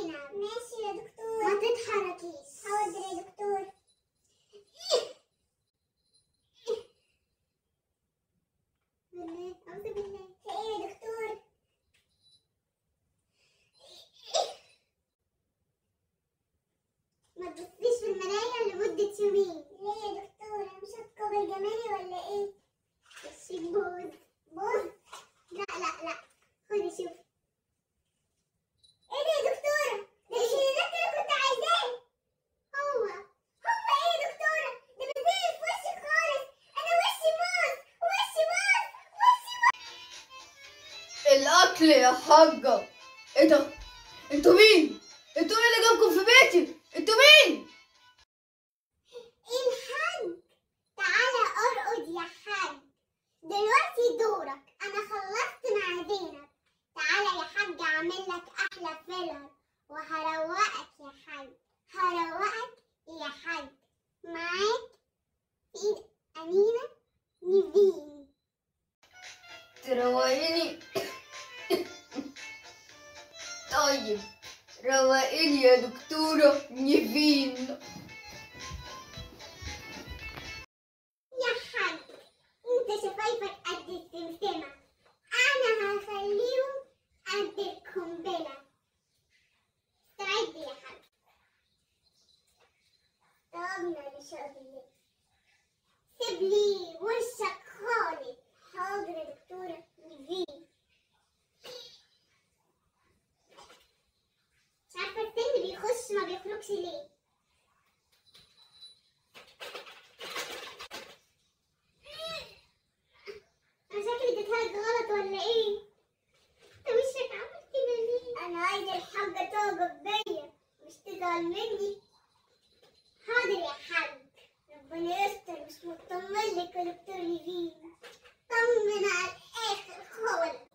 زينب. ماشي يا دكتور. ما تتحركيش. حاضر يا دكتور. بالله أعوذ بالله. في إيه يا دكتور؟ ما تبصيش في المراية لمدة يومين. ليه يا دكتورة؟ مش هتكبر جمالي ولا إيه؟ وشك بوز. بوز؟ لا لا لا، خدي شوفي. إيه ده يا دكتورة؟ ده الشريط اللي كنت عايزاه. هو إيه يا دكتورة؟ ده بيبان في وشك خالص. أنا وشي باظ. وشي باظ. وشي باظ. الأكل يا حاجة. إيه ده؟ أنتوا مين؟ أنتوا مين اللي جابكم في بيتي؟ أنتوا مين؟ الحاج، تعالى ارقد يا حاج. دلوقتي دورك. أنا خلصت مع زينب. تعالى يا حاج أعمل لك أحلى فيلر وهروقك يا حاج. هروقك يا حاج. معاك في إيد أمينة نيفين. تروقيني؟ طيب روقيني يا دكتورة نيفين. يا حاج، أنت شفايفك قد السمسمة، أنا هخليهم قد القنبلة. استعد يا حاج. طلبنا لشغلي. سيب لي وشك خالص. حاضر يا دكتورة نيفين. مش عارفة السن بيخش ما بيخرجش ليه. أنا شكلي اديتهالك غلط ولا إيه؟ أنت وشك عامل كده ليه؟ أنا عايزة الحاجة تعجب بيا مش تزعل مني. حاضر يا حاج. ربنا يستر. مش مطمن لك يا دكتور نيفين. طمن على الآخر خالص.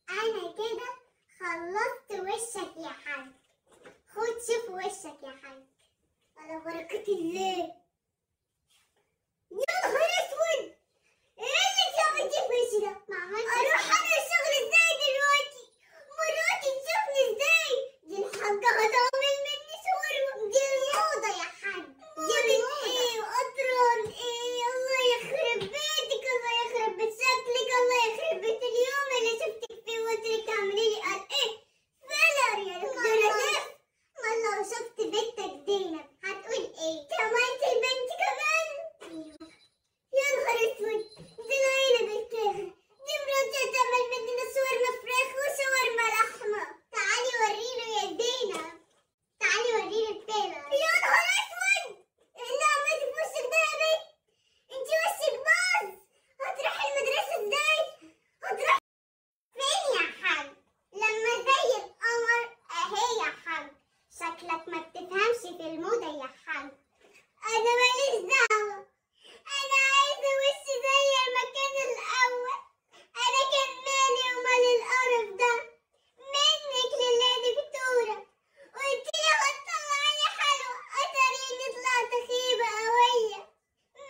أنا كده خلصت وشك يا حاج. خد شوف وشك يا حاج. على بركة الله. يا نهار اسود، ايه اللي اتعمل في وشي ده؟ اروح انا الشغل ازاي دلوقتي؟ مراتي تشوفني ازاي؟ دي الحاجة هتعمل مني شاورما. دي الموضة يا حاج. دي من ايه واطران ايه؟ الله يخرب بيتك. الله يخرب بيت شكلك. الله يخرب بيت اليوم اللي شفتك فيه وقلت لك تعملي لي قال ايه؟ فيلر يا دكتورة. ما لو شفت بنتك زينب هتقول ايه؟ كمان البنت كمان؟ يا نهار اسود، دي العيلة بالكامل. دي مراتي هتعمل مننا شاورما فراخ وشاورما لحمة. تعالي وريله يا زينب. تعالي وريله الفيلر. يا نهار اسود، ايه اللي عملتي في وشك ده يا بنت؟ انتي وشك باظ. هتروحي المدرسة ازاي؟ هتروحي فين يا حاج؟ لما زي القمر اهي يا حاج. شكلك ما بتفهمش في الموضة يا حاج. انا ماليش دعوة. انا عايزة وشي زي المكان الاول. انا كان مالي ومال القرف ده. منك لله يا دكتورة. قلتلي هتطلعيني حلوة، اتاريني طلعت خيبة قوية.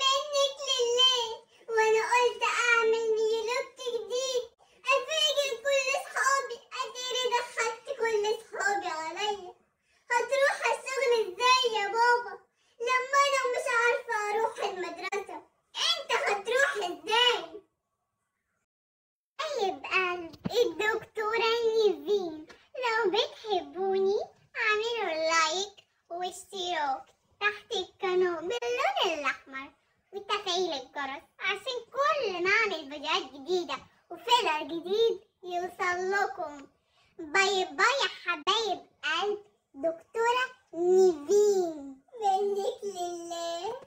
منك لله. وانا قلت اعمل نيلوك جديد افاجئ كل صحابي. اتاري دخلت كل صحابي عليا. هتروح الشغل ازاي يا بابا لما انا مش عارفة اروح المدرسة؟ انت هتروح ازاي؟ طيب قلب الدكتورة نيفين، لو بتحبوني اعملوا لايك واشتراك تحت القناة باللون الاحمر وتفعيل الجرس عشان كل ما اعمل فيديوهات جديدة وفيلر جديد يوصل لكم. باي باي يا حبايب قلب دكتورة نيفين. منك لله.